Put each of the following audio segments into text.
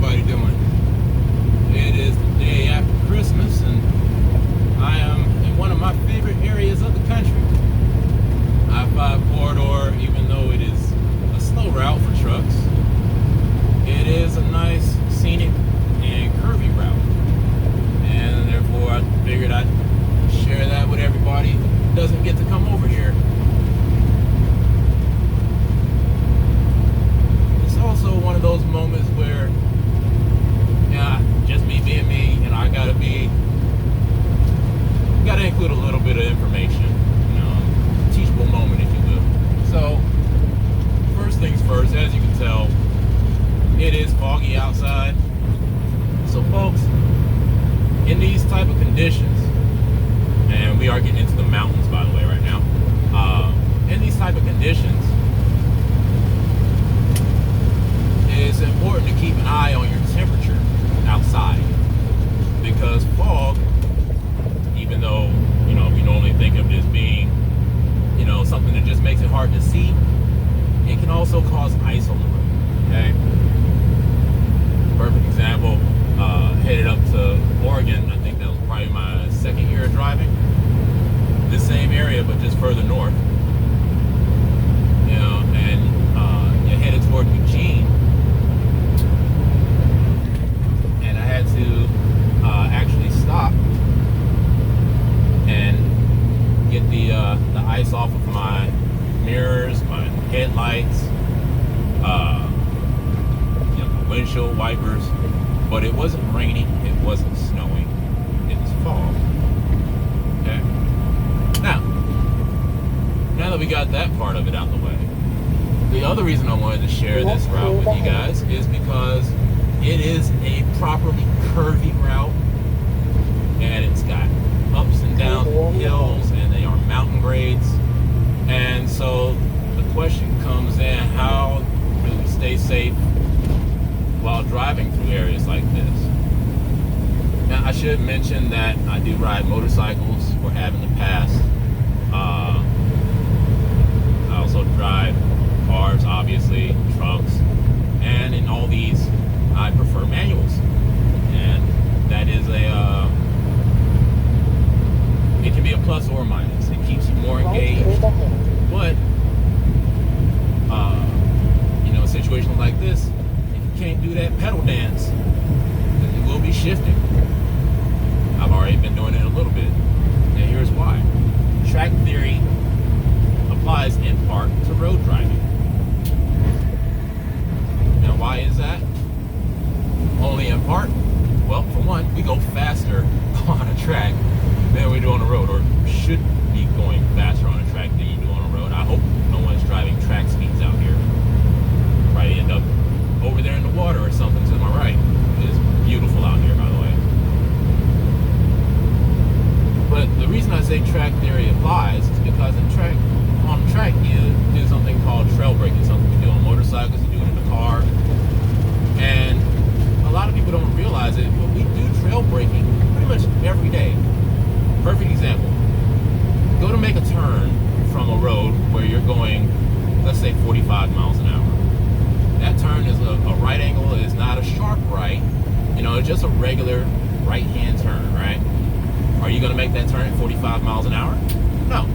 everybody doing? It is the day after Christmas, and I am in one of my favorite areas of the country. I-5 corridor, even though it is a slow route for trucks, it is a nice, scenic, and curvy route. And therefore, I figured I'd share that with everybody who doesn't get to come over here. It's also one of those moments where, yeah, just me being me, and I gotta include a little bit of information, teachable moment, if you will. So, first things first, as you can tell, it is foggy outside. So folks, in these type of conditions, and we are getting into the mountains, by the way, right now. In these type of conditions, it's important to keep an eye on your temperature outside, because fog, even though we normally think of it as being something that just makes it hard to see, it can also cause ice on the road. Okay, perfect example. Headed up to Oregon. I think that was probably my second year of driving. This same area, but just further north. And you're headed toward Eugene. And I had to actually stop and get the ice off of my mirrors, my headlights, windshield wipers. But it wasn't raining, it wasn't snowing, it was fall. Okay. Now that we got that part of it out the way, the other reason I wanted to share this route with you guys is because it is a properly curvy route, and it's got ups and downs, hills, and they are mountain grades. And so the question comes in, how do we stay safe while driving through areas like this? Now, I should mention that I do ride motorcycles, or have in the past. I also drive cars, obviously, trucks, and in all these, I prefer manuals. And that is it can be a plus or a minus. It keeps you more engaged, but a situation like this, can't do that pedal dance, because it will be shifting. I've already been doing it a little bit, and here's why. Track theory applies in part to road driving. Now, why is that? Only in part? Well, for one, we go faster on a track than we do on the road, or should be going faster on a track than you do on a road. I hope no one's driving track speeds out here. Probably end up over there in the water or something to my right. It's beautiful out here, by the way. But the reason I say track theory applies is because on track you do something called trail braking, something you do on motorcycles, you do it in the car. And a lot of people don't realize it, but we do trail braking pretty much every day. Perfect example. Go to make a turn from a road where you're going, let's say 45 miles an hour. That turn is a right angle. It is not a sharp right. It's just a regular right-hand turn, right? Are you going to make that turn at 45 miles an hour? No.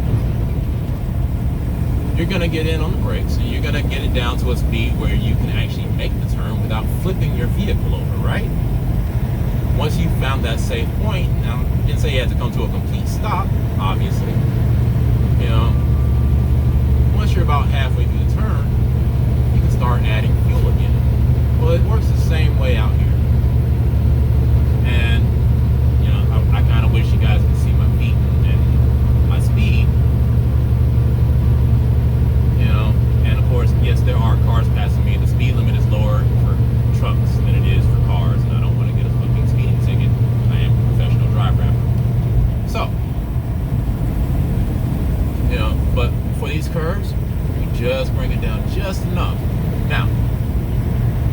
You're going to get in on the brakes, and you're going to get it down to a speed where you can actually make the turn without flipping your vehicle over, right? Once you've found that safe point, now, I didn't say you had to come to a complete stop, obviously. Once you're about halfway through the turn, start adding fuel again. Well, it works the same way out here. And, I kind of wish you guys could see my feet and my speed. And of course, yes, there are cars passing me. The speed limit is lower for trucks than it is for cars, and I don't want to get a fucking speeding ticket. I am a professional driver. So, but for these curves, you just bring it down just enough. Now,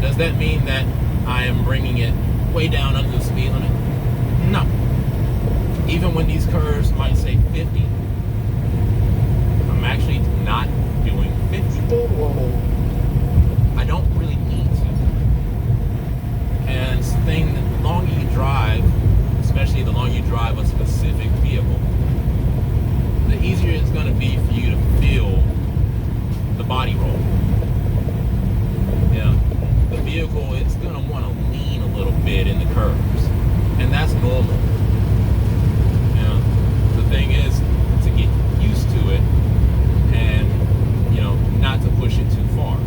does that mean that I am bringing it way down under the speed limit? No. Even when these curves might say 50, I'm actually not doing 50. I don't really need to. curves, and that's normal. You know, the thing is to get used to it and, you know, not to push it too far.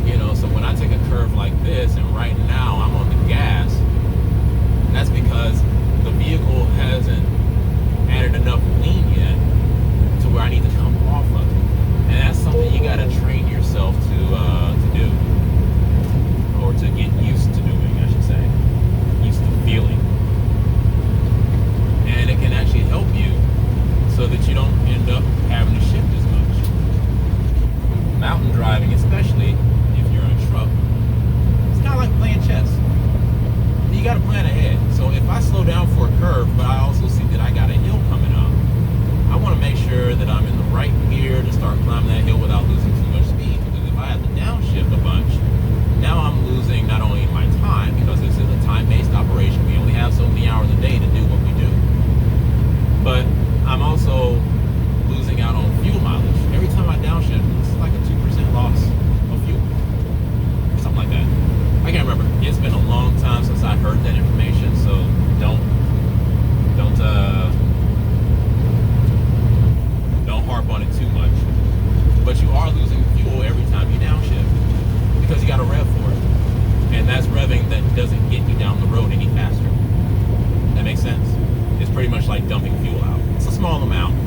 You know, so when I take a curve like this, and right now I'm on the gas, that's because the vehicle hasn't added enough lean yet to where I need to come off of it. And that's something you got to train yourself to do, or to get used to doing, I should say, used to feeling. And it can actually help you so that you don't end up having to shift as much. Mountain driving, especially if you're in a truck, it's kind of like playing chess. You got to plan ahead. So if I slow down for a curve, but I also see that I got a hill coming up, I want to make sure that I'm in the right gear to start climbing that hill without losing too much speed. Because if I have to downshift a bunch, now I'm losing not only my time, because this is a time-based operation. We only have so many hours a day to do what we do. But I'm also losing out on fuel mileage. Every time I downshift, it's like a 2% loss of fuel. Something like that. I can't remember. It's been a long time since I heard that information, so don't harp on it too much. But you are losing fuel every time you downshift because you got to rev for it, and that's revving that doesn't get you down the road any faster. That makes sense? It's pretty much like dumping fuel out. It's a small amount,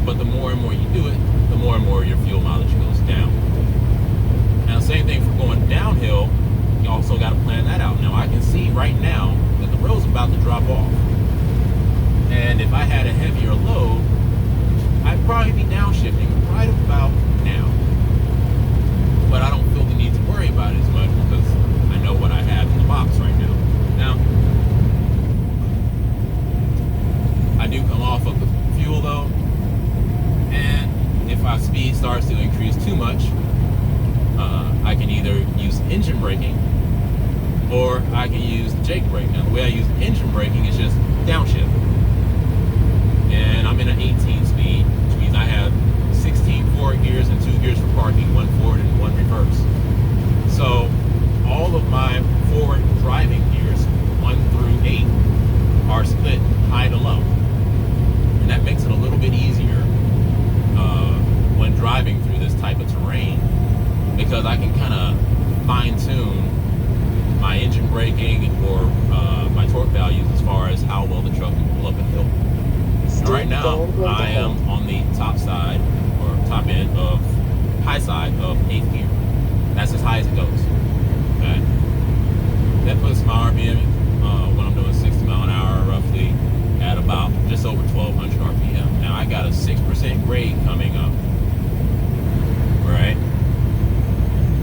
but the more and more you do it, the more and more your fuel mileage goes down. Now, same thing for going downhill. You also got to plan that out. Now, I can see right now that the road's about to drop off. And if I had a heavier load, I'd probably be downshifting right about now. But I don't feel the need to worry about it as much because I know what I have in the box right now. Now, I do come off of the fuel though. And if my speed starts to increase too much, I can either use engine braking or I can use the Jake brake. Now, the way I use engine braking is just downshift. And I'm in an 18 speed, which means I have 16 forward gears and 2 gears for parking, 1 forward and 1 reverse. So all of my forward driving gears, 1 through 8, are split high to low. And that makes it a little bit easier when driving through this type of terrain, because I can kind of fine-tune my engine braking or my torque values as far as how well the truck can pull up a hill. Now, right now, I am on the top side, or top end of, high side of 8th gear. That's as high as it goes. Okay? That puts my RPM when I'm doing 60 mile an hour roughly at about just over 1200 RPM. Now, I got a 6% grade coming up. Right?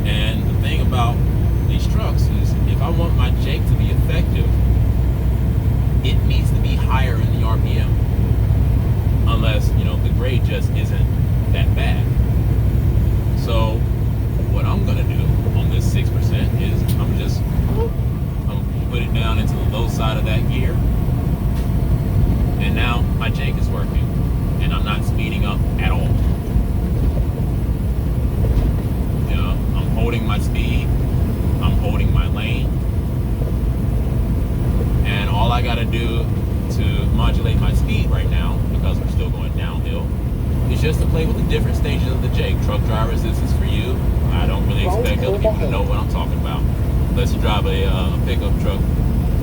And the thing about these trucks is if I want my Jake to be effective, it needs to be higher in the RPM. Unless, you know, the grade just isn't that bad. So what I'm going to do on this 6% is I'm going to put it down into the low side of that gear. And now my Jake is working. And I'm not speeding up at all. You know, I'm holding my speed. I'm holding my lane. And all I got to do to modulate my speed right now, because we're still going downhill, is just to play with the different stages of the Jake. Truck drivers, this is for you. I don't really expect other people to know what I'm talking about. Unless you drive a pickup truck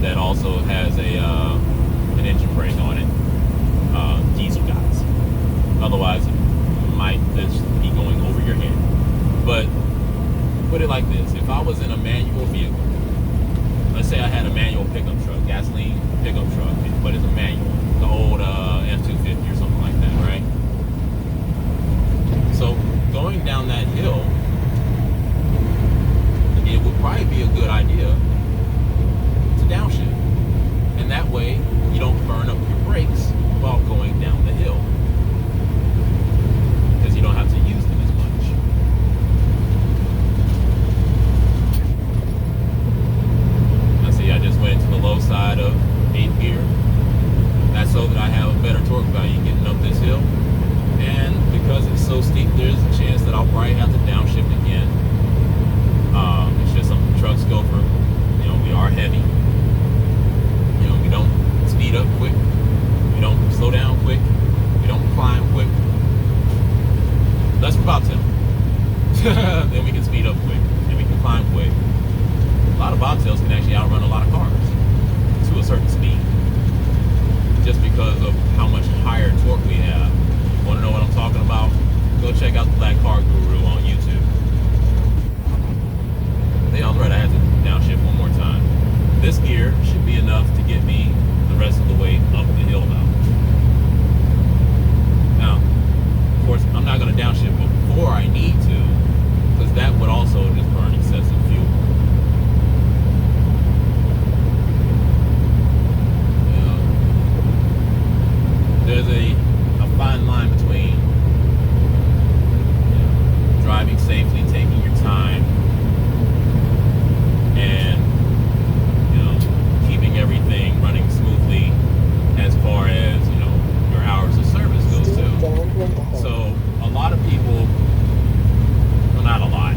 that also has an engine brake on it. Diesel guys. Otherwise, it might just be going over your head. But put it like this. If I was in a manual vehicle, let's say I had a manual pickup truck, gasoline pickup truck, but it's a manual, the old F-250 or something like that, right? So going down that hill, it would probably be a good idea to downshift. And that way, you don't burn up your brakes while going down the hill. Because you don't have to use them as much. Now see, I just went to the low side of 8th gear. That's so that I have a better torque value getting up this hill. And because it's so steep, there's a chance that I'll probably have to down then we can speed up quick, and we can climb quick. A lot of bobtails can actually outrun a lot of cars to a certain speed, just because of how much higher torque we have. Want to know what I'm talking about? Go check out the Black Car Guru on YouTube. I think I was right, I had to downshift one more time. This gear should be enough to get me the rest of the way up the hill now. Now, of course, I'm not going to downshift before I need to, because that would also just burn excessive fuel. There's a fine line between driving safely, taking your time, and keeping everything running smoothly as far as your hours of service goes too. So a lot of people, well, not a lot,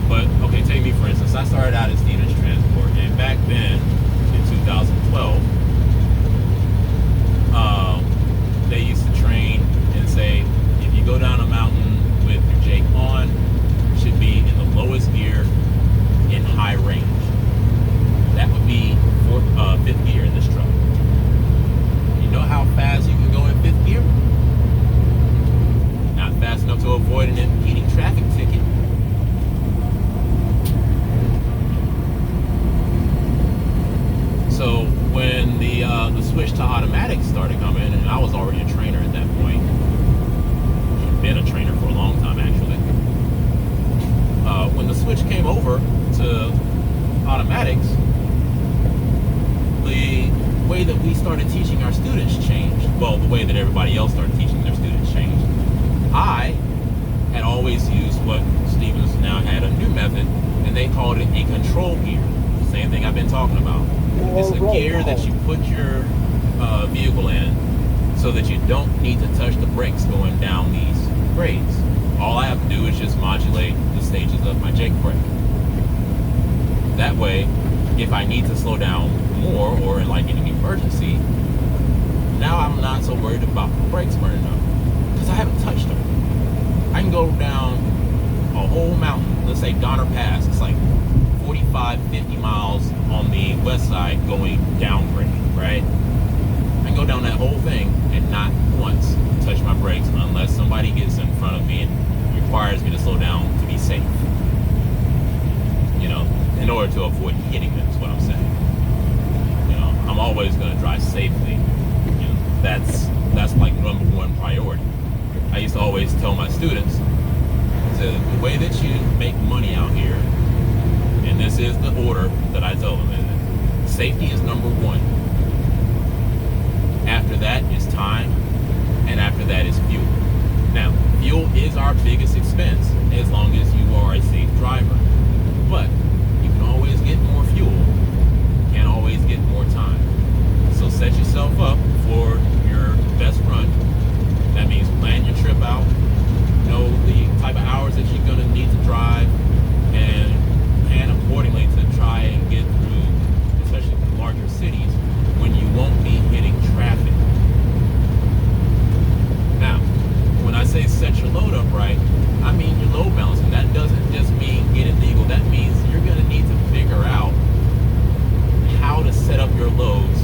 but okay, take me for instance. I started out at Stevens Transport, and back then in 2012. They used to train and say, if you go down a mountain with your Jake on, you should be in the lowest gear in high range. That would be fifth gear in this truck. You know how fast you can go in fifth gear? Not fast enough to avoid an impeding traffic ticket. So when the switch to automatic started coming, and I was already a trainer at that point, been a trainer for a long time actually. When the switch came over to automatics, the way that we started teaching our students changed. Well, the way that everybody else started teaching their students changed. I had always used what Stevens now had a new method, and they called it a control gear. Same thing I've been talking about. It's a gear that you put your vehicle in so that you don't need to touch the brakes going down these grades. All I have to do is just modulate the stages of my Jake brake. That way, if I need to slow down more or like in an emergency, now I'm not so worried about the brakes burning up because I haven't touched them. I can go down a whole mountain, let's say Donner Pass. It's like 45, 50 miles on the west side going downgrade, right? I can go down that whole thing and not once touch my brakes unless somebody gets in front of me and requires me to slow down to be safe. In order to avoid hitting them is what I'm saying. I'm always going to drive safely. That's like number one priority. I used to always tell my students, the way that you make money out here, and this is the order that I tell them, is safety is number one. After that is time, and after that is fuel. Now, fuel is our biggest expense as long as you are a safe driver. But you can always get more fuel. You can't always get more time. So set yourself up for your best run. That means plan your trip out. Know the type of hours that you're going to need to drive, and plan accordingly to try and get through, especially the larger cities, when you won't be hitting traffic. Now, when I say set your load up right, I mean your load balancing. That doesn't just mean get it legal. That means you're going to need to figure out how to set up your loads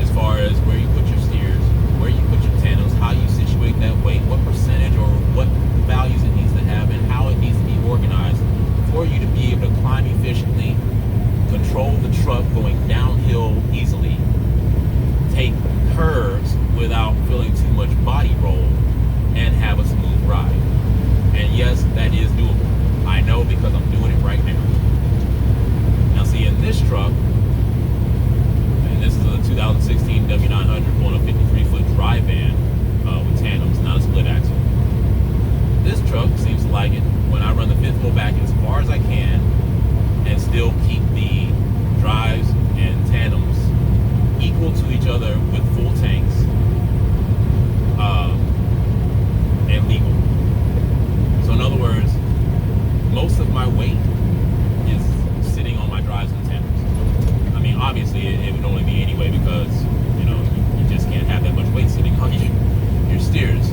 as far as where you put your steers, where you put your tandems, how you situate that weight, what percentage or what values it needs to have, and how it needs to be organized for you to be able to climb efficiently, control the truck going downhill easily, take curves without feeling too much body roll, and have a smooth ride. And yes, that is doable. I know because I'm doing it right now. Now see, in this truck, and this is a 2016 W900 on a 53-foot dry van with tandems, not a split axle. This truck seems to like it when I run the fifth wheel back as far as I can and still keep the drives and tandems equal to each other with full tanks and legal. So in other words, most of my weight is sitting on my drives and tandems. I mean, obviously it would only be anyway because you just can't have that much weight sitting on your steers.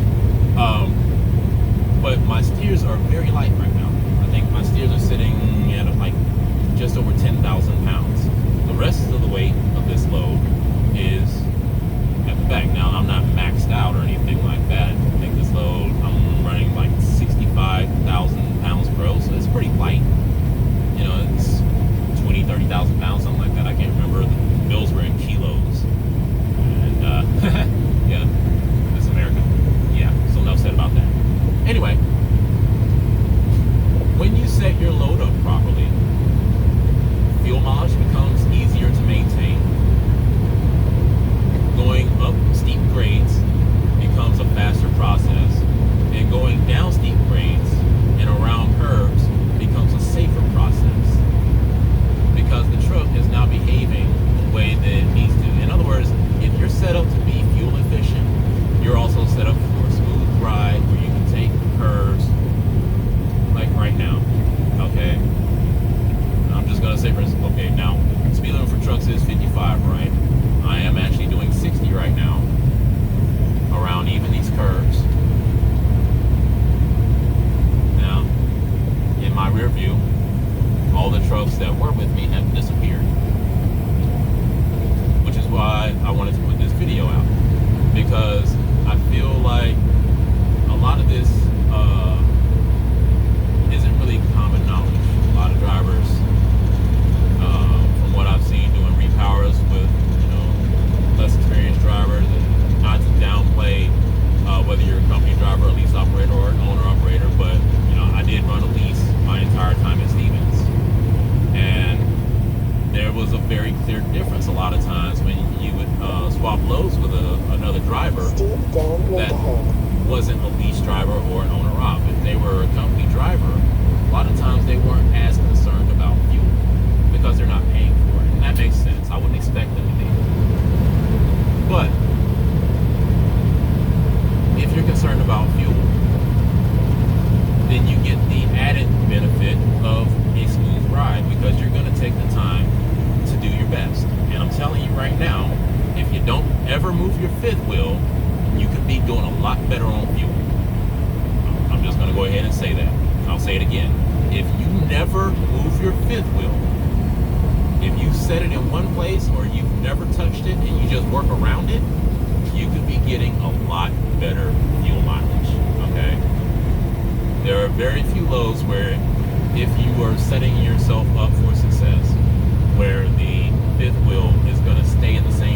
But my steers are very light. right now. I think my steers are sitting at like just over 10,000 pounds. The rest of the weight of this load is at the back. Now, I'm not maxed out or anything like that. I think this load, I'm running like 65,000 pounds pro, so it's pretty light. You know, it's 20, 30,000 pounds, something like that. I can't remember. The bills were in kilos. And, yeah, it's America. Yeah, so enough said about that. Anyway, when you set your load up properly, fuel mileage becomes easier to maintain. Going up steep grades becomes a faster process, and going down steep grades and around curves becomes a safer process, because the truck is now behaving the way that it needs to. In other words, if you're set up to be fuel efficient, you're also set up for a smooth ride where you can take curves like right now. Okay, I'm just gonna say, for instance, okay, now speed limit for trucks is 55, right? I am actually doing 60 right now around even these curves. Now, in my rear view, all the trucks that were with me have disappeared, which is why I wanted to put this video out, because I feel like a lot of this isn't really common knowledge. A lot of drivers, from what I've seen doing repowers with, you know, less experienced drivers, and not to downplay whether you're a company driver, a lease operator, or an owner operator, but you know, I did run a lease my entire time at Stevens, and there was a very clear difference a lot of times when you would swap loads with another driver that wasn't a lease driver or an owner op. If they were a company driver, a lot of times they weren't as concerned about fuel because they're not paying for it, and that makes sense. I wouldn't expect them to be. But if you're concerned about fuel, then you get the added benefit of a smooth ride, because you're going to take the time to do your best. And I'm telling you right now, if you don't ever move your fifth wheel, you could be doing a lot better on fuel. I'm just going to go ahead and say that. I'll say it again. If you never move your fifth wheel, if you set it in one place or you've never touched it and you just work around it, you could be getting a lot better fuel mileage, okay? There are very few loads where, if you are setting yourself up for success, where the fifth wheel is going to stay in the same